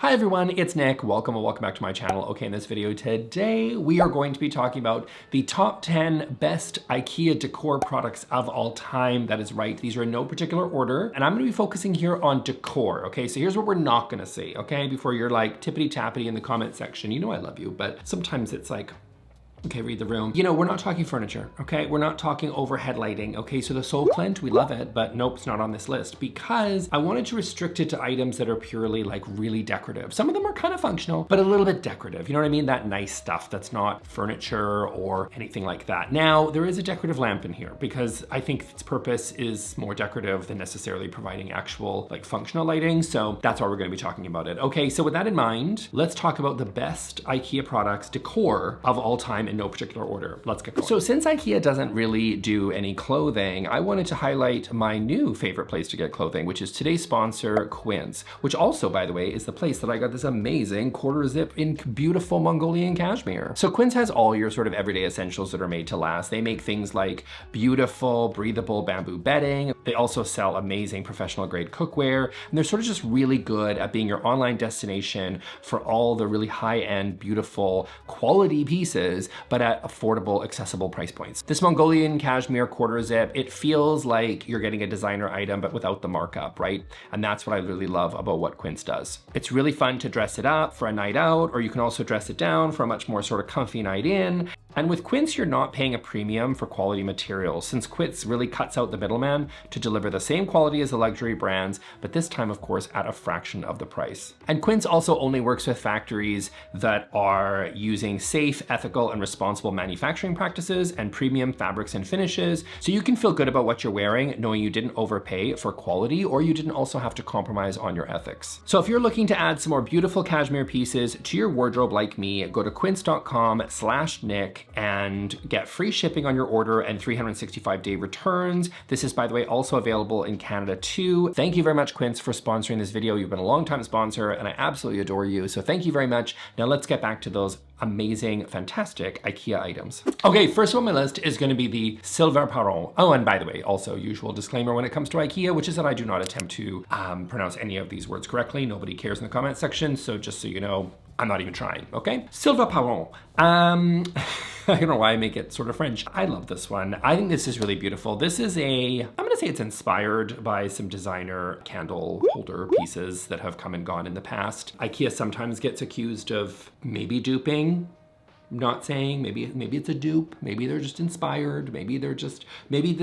Hi everyone, it's Nick. Welcome back to my channel. Okay, in this video today, we are going to be talking about the top 10 best IKEA decor products of all time. That is right, these are in no particular order. And I'm gonna be focusing here on decor, okay? So here's what we're not gonna see, okay? Before you're like tippity-tappity in the comment section. You know I love you, but sometimes it's like, okay, read the room. You know, we're not talking furniture, okay? We're not talking overhead lighting, okay? So the Soul Clint, we love it, but nope, it's not on this list because I wanted to restrict it to items that are purely like really decorative. Some of them are kind of functional, but a little bit decorative. You know what I mean? That nice stuff that's not furniture or anything like that. Now, there is a decorative lamp in here because I think its purpose is more decorative than necessarily providing actual like functional lighting. So that's why we're gonna be talking about it. Okay, so with that in mind, let's talk about the best IKEA products, decor of all time in no particular order. Let's get going. So since IKEA doesn't really do any clothing, I wanted to highlight my new favorite place to get clothing, which is today's sponsor, Quince, which also, by the way, is the place that I got this amazing quarter zip in beautiful Mongolian cashmere. So Quince has all your sort of everyday essentials that are made to last. They make things like beautiful, breathable bamboo bedding. They also sell amazing professional grade cookware. And they're sort of just really good at being your online destination for all the really high-end, beautiful, quality pieces, but at affordable, accessible price points. This Mongolian cashmere quarter zip, it feels like you're getting a designer item, but without the markup, right? And that's what I really love about what Quince does. It's really fun to dress it up for a night out, or you can also dress it down for a much more sort of comfy night in. And with Quince, you're not paying a premium for quality materials, since Quince really cuts out the middleman to deliver the same quality as the luxury brands, but this time, of course, at a fraction of the price. And Quince also only works with factories that are using safe, ethical, and responsible manufacturing practices and premium fabrics and finishes, so you can feel good about what you're wearing, knowing you didn't overpay for quality, or you didn't also have to compromise on your ethics. So if you're looking to add some more beautiful cashmere pieces to your wardrobe like me, go to quince.com/Nick and get free shipping on your order and 365-day returns. This is, by the way, also available in Canada too. Thank you very much, Quince, for sponsoring this video. You've been a long-time sponsor and I absolutely adore you. So thank you very much. Now let's get back to those amazing, fantastic IKEA items. Okay, first on my list is gonna be the SILVERPÄRON. Oh, and by the way, also usual disclaimer when it comes to IKEA, which is that I do not attempt to pronounce any of these words correctly. Nobody cares in the comment section. So just so you know, I'm not even trying, okay? SILVERPÄRON. I don't know why I make it sort of French. I love this one. I think this is really beautiful. This is I'm gonna say it's inspired by some designer candle holder pieces that have come and gone in the past. IKEA sometimes gets accused of maybe duping. I'm not saying, maybe it's a dupe, maybe they're just inspired, maybe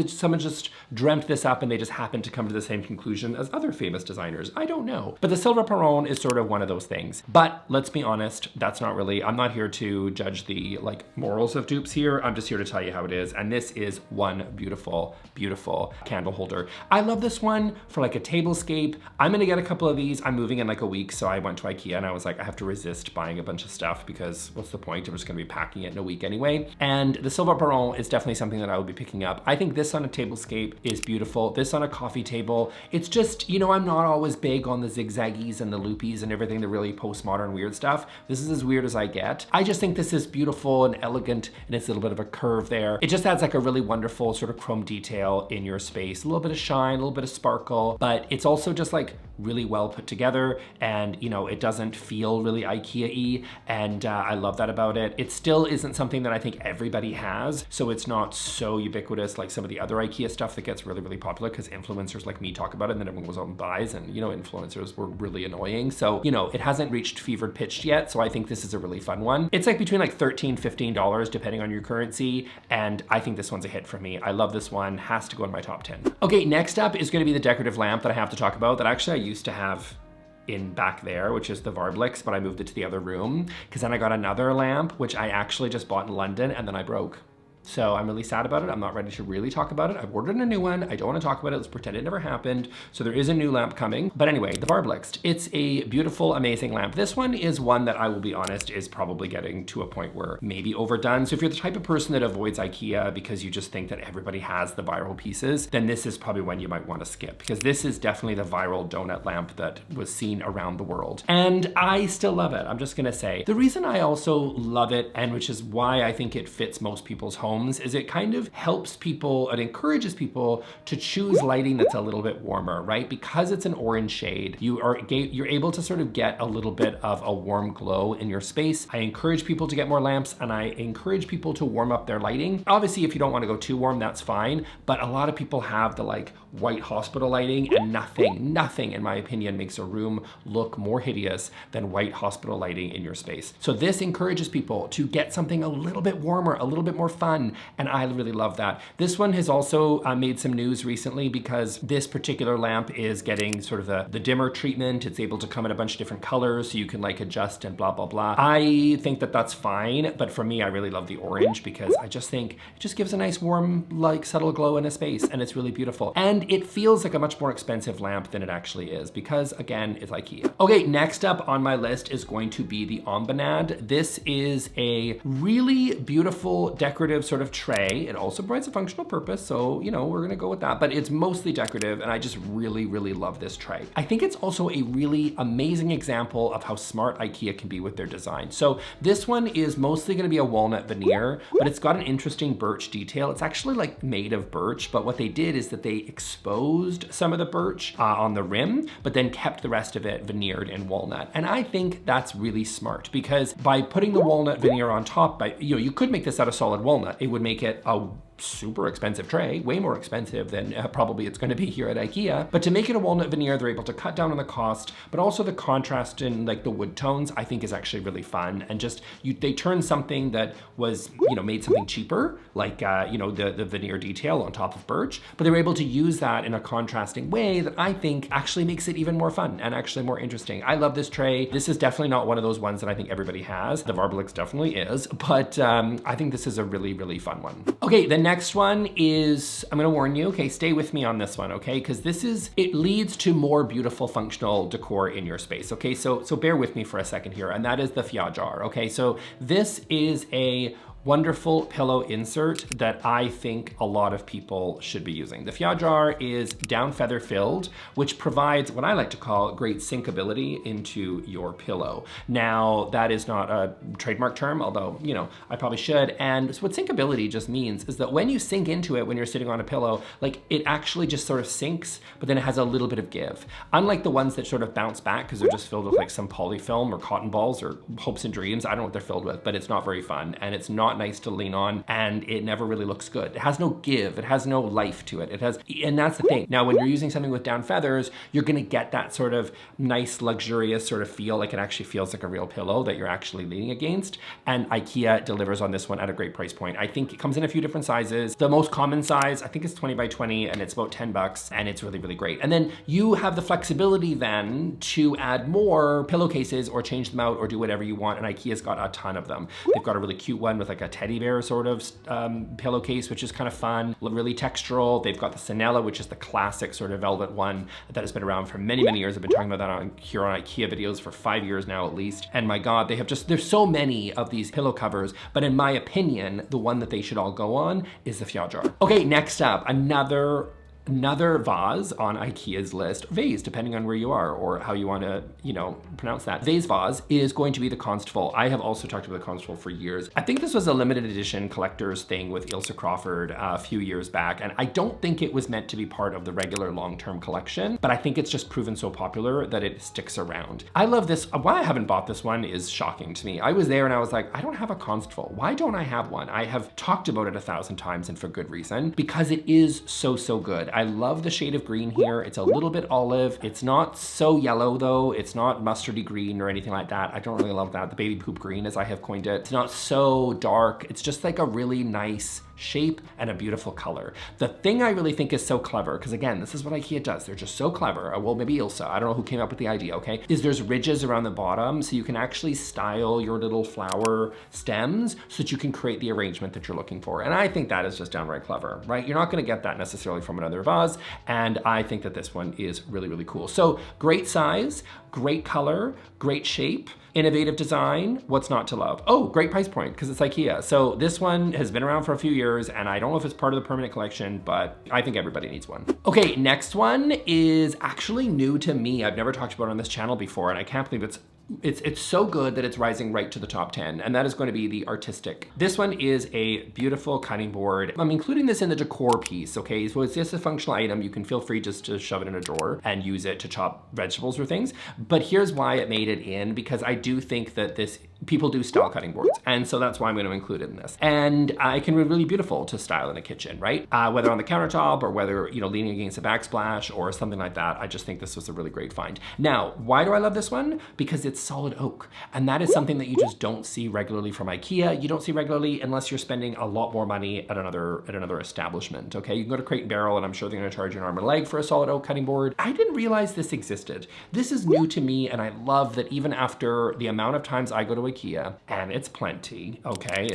someone just dreamt this up and they just happened to come to the same conclusion as other famous designers. I don't know. But the SILVERPÄRON is sort of one of those things. But let's be honest, I'm not here to judge the like morals of dupes here. I'm just here to tell you how it is. And this is one beautiful, beautiful candle holder. I love this one for like a tablescape. I'm gonna get a couple of these. I'm moving in like a week, so I went to IKEA and I was like, I have to resist buying a bunch of stuff because what's the point? I'm just gonna be packing it in a week anyway. And the SILVERPÄRON is definitely something that I will be picking up. I think this on a tablescape is beautiful. This on a coffee table, it's just, you know, I'm not always big on the zigzaggies and the loopies and everything, the really postmodern weird stuff. This is as weird as I get. I just think this is beautiful and elegant and it's a little bit of a curve there. It just adds like a really wonderful sort of chrome detail in your space. A little bit of shine, a little bit of sparkle, but it's also just like really well put together and, you know, it doesn't feel really IKEA-y and I love that about it. It still isn't something that I think everybody has, so it's not so ubiquitous like some of the other IKEA stuff that gets really, really popular because influencers like me talk about it and then everyone goes out and buys and, you know, influencers were really annoying. So, you know, it hasn't reached fevered pitch yet, so I think this is a really fun one. It's like between like $13, $15 depending on your currency, and I think this one's a hit for me. I love this one, has to go in my top 10. Okay, next up is gonna be the decorative lamp that I have to talk about that actually I used to have in back there, which is the VARMBLIXT, but I moved it to the other room because then I got another lamp, which I actually just bought in London and then I broke. So I'm really sad about it. I'm not ready to really talk about it. I've ordered a new one. I don't want to talk about it. Let's pretend it never happened. So there is a new lamp coming. But anyway, the VARMBLIXT. It's a beautiful, amazing lamp. This one is one that I will be honest is probably getting to a point where maybe overdone. So if you're the type of person that avoids IKEA because you just think that everybody has the viral pieces, then this is probably one you might want to skip because this is definitely the viral donut lamp that was seen around the world. And I still love it. I'm just going to say the reason I also love it, and which is why I think it fits most people's homes, homes is it kind of helps people, it encourages people to choose lighting that's a little bit warmer, right? Because it's an orange shade, you're able to sort of get a little bit of a warm glow in your space. I encourage people to get more lamps, and I encourage people to warm up their lighting. Obviously, if you don't want to go too warm, that's fine, but a lot of people have the like white hospital lighting, and nothing in my opinion makes a room look more hideous than white hospital lighting in your space. So this encourages people to get something a little bit warmer, a little bit more fun, and I really love that. This one has also made some news recently because this particular lamp is getting sort of the dimmer treatment. It's able to come in a bunch of different colors, so you can like adjust and blah, blah, blah. I think that that's fine, but for me, I really love the orange because I just think it just gives a nice warm, like subtle glow in a space, and it's really beautiful. And it feels like a much more expensive lamp than it actually is because again, it's IKEA. Okay, next up on my list is going to be the OMBONAD. This is a really beautiful decorative sort of tray. It also provides a functional purpose, so you know, we're gonna go with that, but it's mostly decorative, and I just really love this tray. I think it's also a really amazing example of how smart IKEA can be with their design. So this one is mostly gonna be a walnut veneer, but it's got an interesting birch detail. It's actually like made of birch, but what they did is that they exposed some of the birch on the rim, but then kept the rest of it veneered in walnut. And I think that's really smart because by putting the walnut veneer on top, you could make this out of solid walnut. It would make it a super expensive tray, way more expensive than probably it's going to be here at IKEA. But to make it a walnut veneer, they're able to cut down on the cost, but also the contrast in like the wood tones, I think is actually really fun. And just they turned something that was, made something cheaper, like the veneer detail on top of birch, but they were able to use that in a contrasting way that I think actually makes it even more fun and actually more interesting. I love this tray. This is definitely not one of those ones that I think everybody has. The VARMBLIXT definitely is, but I think this is a really fun one. Okay, the next one is, I'm gonna warn you, okay, stay with me on this one, okay? Because it leads to more beautiful functional decor in your space, okay? So bear with me for a second here, and that is the FJÄDRAR, okay? So this is a wonderful pillow insert that I think a lot of people should be using. The FJÄDRAR is down feather filled, which provides what I like to call great sinkability into your pillow. Now, that is not a trademark term, although, I probably should. And what sinkability just means is that when you sink into it, when you're sitting on a pillow, like it actually just sort of sinks, but then it has a little bit of give. Unlike the ones that sort of bounce back because they're just filled with like some polyfilm or cotton balls or hopes and dreams. I don't know what they're filled with, but it's not very fun. And it's not nice to lean on, and it never really looks good. It has no give, it has no life to it. And that's the thing. Now, when you're using something with down feathers, you're gonna get that sort of nice, luxurious sort of feel, like it actually feels like a real pillow that you're actually leaning against. And IKEA delivers on this one at a great price point. I think it comes in a few different sizes. The most common size, I think, is 20 by 20, and it's about 10 bucks, and it's really great. And then you have the flexibility then to add more pillowcases or change them out or do whatever you want, and IKEA's got a ton of them. They've got a really cute one with like a teddy bear sort of pillowcase, which is kind of fun, really textural. They've got the Sonella, which is the classic sort of velvet one that has been around for many years. I've been talking about that here on IKEA videos for 5 years now at least. And my God, there's so many of these pillow covers, but in my opinion, the one that they should all go on is the FJÄDRAR. Okay, next up, another vase on IKEA's list, vase, depending on where you are or how you want to, pronounce that. Vase is going to be the KONSTFULL. I have also talked about the KONSTFULL for years. I think this was a limited edition collector's thing with Ilse Crawford a few years back, and I don't think it was meant to be part of the regular long-term collection, but I think it's just proven so popular that it sticks around. I love this. Why I haven't bought this one is shocking to me. I was there and I was like, I don't have a KONSTFULL. Why don't I have one? I have talked about it 1,000 times, and for good reason, because it is so good. I love the shade of green here. It's a little bit olive. It's not so yellow though. It's not mustardy green or anything like that. I don't really love that. The baby poop green, as I have coined it. It's not so dark. It's just like a really nice shape and a beautiful color. The thing I really think is so clever, because again, this is what IKEA does. They're just so clever. Well, maybe Ilse, I don't know who came up with the idea, okay? Is there's ridges around the bottom so you can actually style your little flower stems so that you can create the arrangement that you're looking for. And I think that is just downright clever, right? You're not gonna get that necessarily from another vase. And I think that this one is really cool. So great size, great color, great shape, innovative design, what's not to love? Oh, great price point, because it's IKEA. So this one has been around for a few years, and I don't know if it's part of the permanent collection, but I think everybody needs one. Okay, next one is actually new to me. I've never talked about it on this channel before, and I can't believe it's it's so good that it's rising right to the top 10, and that is going to be the Artistic. This one is a beautiful cutting board. I'm including this in the decor piece, okay? So it's just a functional item. You can feel free just to shove it in a drawer and use it to chop vegetables or things. But here's why it made it in, because I do think that people do style cutting boards, and so that's why I'm going to include it in this. And it can be really beautiful to style in a kitchen, right? Whether on the countertop or whether, you know, leaning against a backsplash or something like that. I just think this was a really great find. Now, why do I love this one? Because it's solid oak, and that is something that you just don't see regularly from IKEA. You don't see regularly unless you're spending a lot more money at another establishment, okay? You can go to Crate and Barrel, and I'm sure they're gonna charge you an arm and a leg for a solid oak cutting board. I didn't realize this existed. This is new to me, and I love that even after the amount of times I go to IKEA, and it's plenty, okay?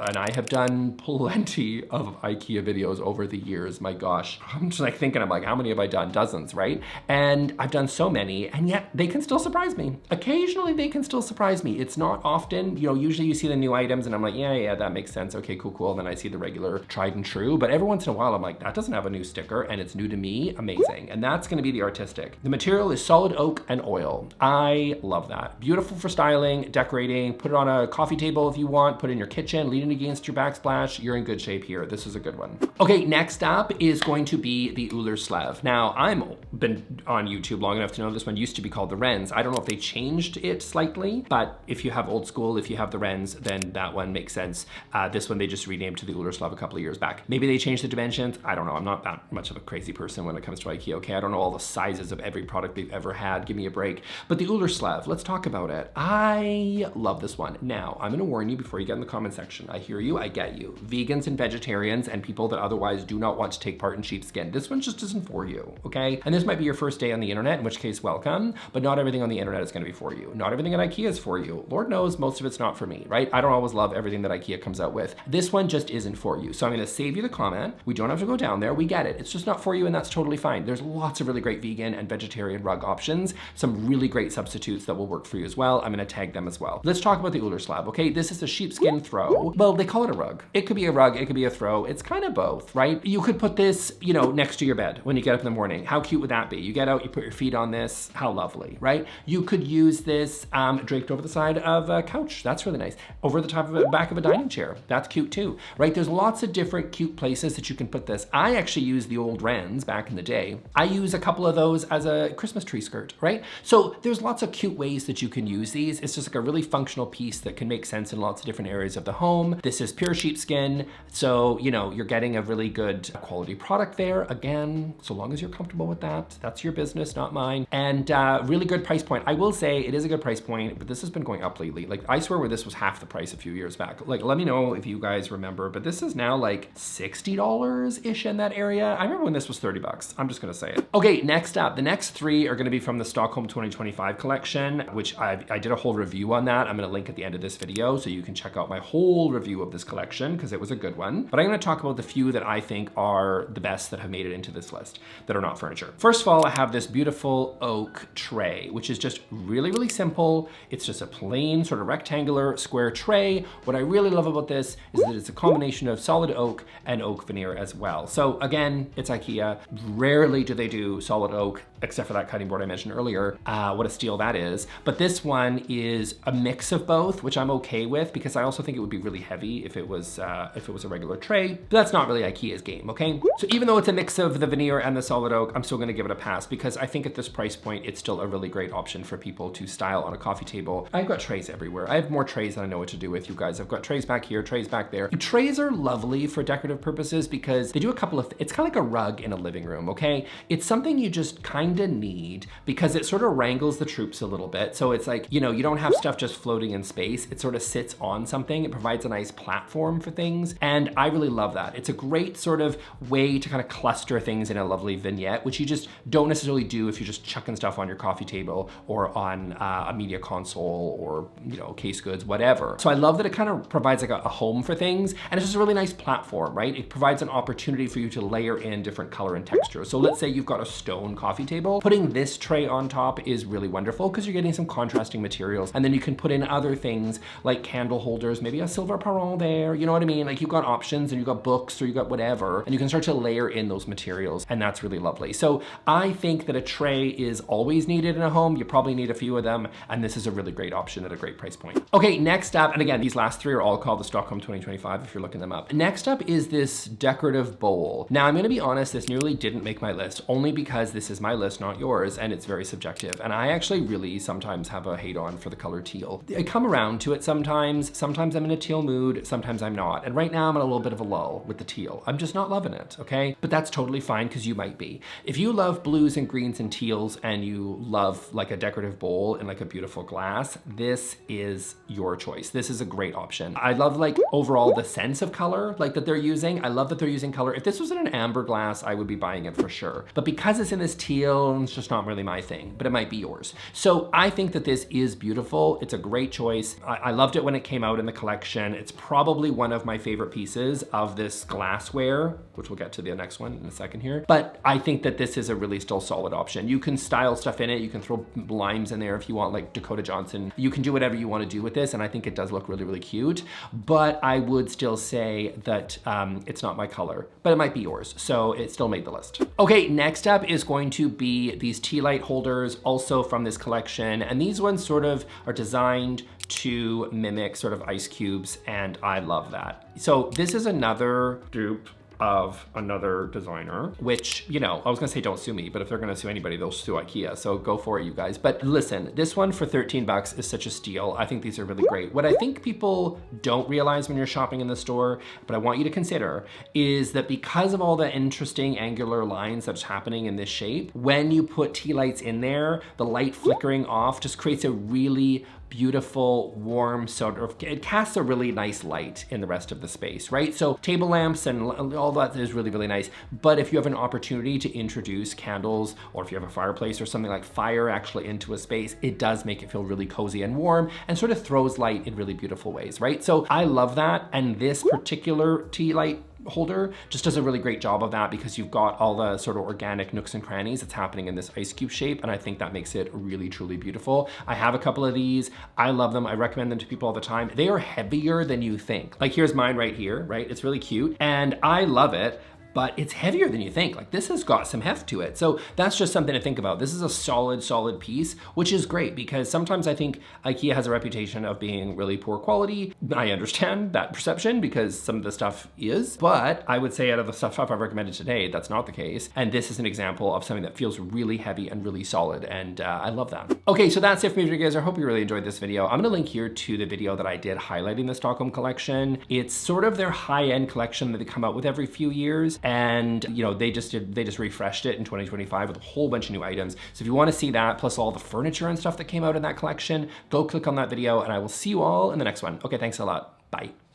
And I have done plenty of IKEA videos over the years, my gosh. I'm just like thinking, I'm like, how many have I done? Dozens, right? And I've done so many, and yet they can still surprise me. Occasionally they can still surprise me. It's not often, you know, usually you see the new items and I'm like, yeah, that makes sense. Okay, cool. And then I see the regular tried and true, but every once in a while I'm like, that doesn't have a new sticker and it's new to me, amazing. And that's gonna be the Artistic. The material is solid oak and oil. I love that. Beautiful for styling, decorating, put it on a coffee table if you want, put it in your kitchen, leaning against your backsplash, you're in good shape here. This is a good one. Okay, next up is going to be the ULLERSLEV. Now, I've been on YouTube long enough to know this one used to be called the Wrens. I don't know if they changed it slightly, but if you have old school, if you have the Wrens, then that one makes sense. This one they just renamed to the ULLERSLEV a couple of years back. Maybe they changed the dimensions. I don't know. I'm not that much of a crazy person when it comes to IKEA, okay? I don't know all the sizes of every product they've ever had. Give me a break. But the ULLERSLEV, let's talk about it. I love this one. Now, I'm gonna warn you before you get in the comment section. I hear you, I get you. Vegans and vegetarians and people that otherwise do not want to take part in sheepskin. This one just isn't for you, okay? And this might be your first day on the internet, in which case, welcome, but not everything on the internet is gonna be for you. Not everything at IKEA is for you. Lord knows most of it's not for me, right? I don't always love everything that IKEA comes out with. This one just isn't for you. So I'm gonna save you the comment. We don't have to go down there, we get it. It's just not for you and that's totally fine. There's lots of really great vegan and vegetarian rug options, some really great substitutes that will work for you as well. I'm gonna tag them as well. Let's talk about the ULLERSLEV, okay? This is a sheepskin throw. Well, they call it a rug. It could be a rug, it could be a throw. It's kind of both, right? You could put this, you know, next to your bed when you get up in the morning. How cute would that be? You get out, you put your feet on this, how lovely, right? You could use this draped over the side of a couch. That's really nice. Over the top of the back of a dining chair. That's cute too, right? There's lots of different cute places that you can put this. I actually used the old Wrens back in the day. I use a couple of those as a Christmas tree skirt, right? So there's lots of cute ways that you can use these. It's just like a really functional piece that can make sense in lots of different areas of the home. This is pure sheepskin. So, you know, you're getting a really good quality product there. Again, so long as you're comfortable with that, that's your business, not mine. And really good price point. I will say it is a good price point, but this has been going up lately. Like I swear where this was half the price a few years back. Like, let me know if you guys remember, but this is now like $60-ish in that area. I remember when this was 30 bucks. I'm just gonna say it. Okay, next up, the next three are gonna be from the Stockholm 2025 collection, which I did a whole review on that. I'm gonna link at the end of this video so you can check out my whole review of this collection because it was a good one. But I'm gonna talk about the few that I think are the best that have made it into this list that are not furniture. First of all, I have this beautiful oak tray, which is just really, really simple. It's just a plain sort of rectangular square tray. What I really love about this is that it's a combination of solid oak and oak veneer as well. So again, it's IKEA. Rarely do they do solid oak, except for that cutting board I mentioned earlier. What a steal that is. But this one is a mix of both, which I'm okay with because I also think it would be really heavy if it was a regular tray. But that's not really IKEA's game, okay? So even though it's a mix of the veneer and the solid oak, I'm still gonna give it a pass because I think at this price point, it's still a really great option for people to style on a coffee table. I've got trays everywhere. I have more trays than I know what to do with, you guys. I've got trays back here, trays back there. Trays are lovely for decorative purposes because they do a couple of, it's kind of like a rug in a living room, okay? It's something you just kind of need because it sort of wrangles the troops a little bit. So it's like, you know, you don't have stuff just floating in space. It sort of sits on something. It provides a nice platform for things. And I really love that. It's a great sort of way to kind of cluster things in a lovely vignette, which you just don't necessarily do if you're just chucking stuff on your coffee table or on a media console or, you know, case goods, whatever. So I love that it kind of provides like a home for things. And it's just a really nice platform, right? It provides an opportunity for you to layer in different color and texture. So let's say you've got a stone coffee table. Putting this tray on top is really wonderful because you're getting some contrasting materials. And then you can put in in other things like candle holders, maybe a SILVERPÄRON there, you know what I mean? Like you've got options and you've got books or you've got whatever, and you can start to layer in those materials, and that's really lovely. So I think that a tray is always needed in a home. You probably need a few of them, and this is a really great option at a great price point. Okay, next up, and again, these last three are all called the Stockholm 2025 if you're looking them up. Next up is this decorative bowl. Now I'm gonna be honest, this nearly didn't make my list, only because this is my list, not yours, and it's very subjective. And I actually really sometimes have a hate on for the color teal. I come around to it sometimes. Sometimes I'm in a teal mood, sometimes I'm not. And right now I'm in a little bit of a lull with the teal. I'm just not loving it, okay? But that's totally fine, because you might be. If you love blues and greens and teals and you love like a decorative bowl in like a beautiful glass, this is your choice. This is a great option. I love like overall the sense of color like that they're using. I love that they're using color. If this was in an amber glass, I would be buying it for sure. But because it's in this teal, it's just not really my thing, but it might be yours. So I think that this is beautiful. It's a great choice. I loved it when it came out in the collection. It's probably one of my favorite pieces of this glassware, which we'll get to the next one in a second here. But I think that this is a really still solid option. You can style stuff in it. You can throw limes in there if you want, like Dakota Johnson. You can do whatever you want to do with this, and I think it does look really, really cute. But I would still say that it's not my color, but it might be yours. So it still made the list. Okay, next up is going to be these tea light holders, also from this collection. And these ones sort of are designed to mimic sort of ice cubes, and I love that. So this is another dupe of another designer, which, you know, I was gonna say don't sue me, but if they're gonna sue anybody, they'll sue IKEA, so go for it, you guys. But listen, this one for 13 bucks is such a steal. I think these are really great. What I think people don't realize when you're shopping in the store, but I want you to consider, is that because of all the interesting angular lines that's happening in this shape, when you put tea lights in there, the light flickering off just creates a really beautiful, warm sort of, it casts a really nice light in the rest of the space, right? So table lamps and all that is really, really nice. But if you have an opportunity to introduce candles, or if you have a fireplace or something like fire actually into a space, it does make it feel really cozy and warm and sort of throws light in really beautiful ways, right? So I love that. And this particular tea light holder just does a really great job of that, because you've got all the sort of organic nooks and crannies that's happening in this ice cube shape, and I think that makes it really, truly beautiful. I have a couple of these. I love them. I recommend them to people all the time. They are heavier than you think. Like here's mine right here, right? It's really cute and I love it, but it's heavier than you think. Like this has got some heft to it. So that's just something to think about. This is a solid, solid piece, which is great, because sometimes I think IKEA has a reputation of being really poor quality. I understand that perception because some of the stuff is, but I would say out of the stuff I've recommended today, that's not the case. And this is an example of something that feels really heavy and really solid. And I love that. Okay, so that's it for me, you guys. I hope you really enjoyed this video. I'm gonna link here to the video that I did highlighting the Stockholm collection. It's sort of their high-end collection that they come out with every few years. And you know, they just refreshed it in 2025 with a whole bunch of new items. So if you want to see that, plus all the furniture and stuff that came out in that collection, go click on that video, and I will see you all in the next one. Okay, thanks a lot. Bye.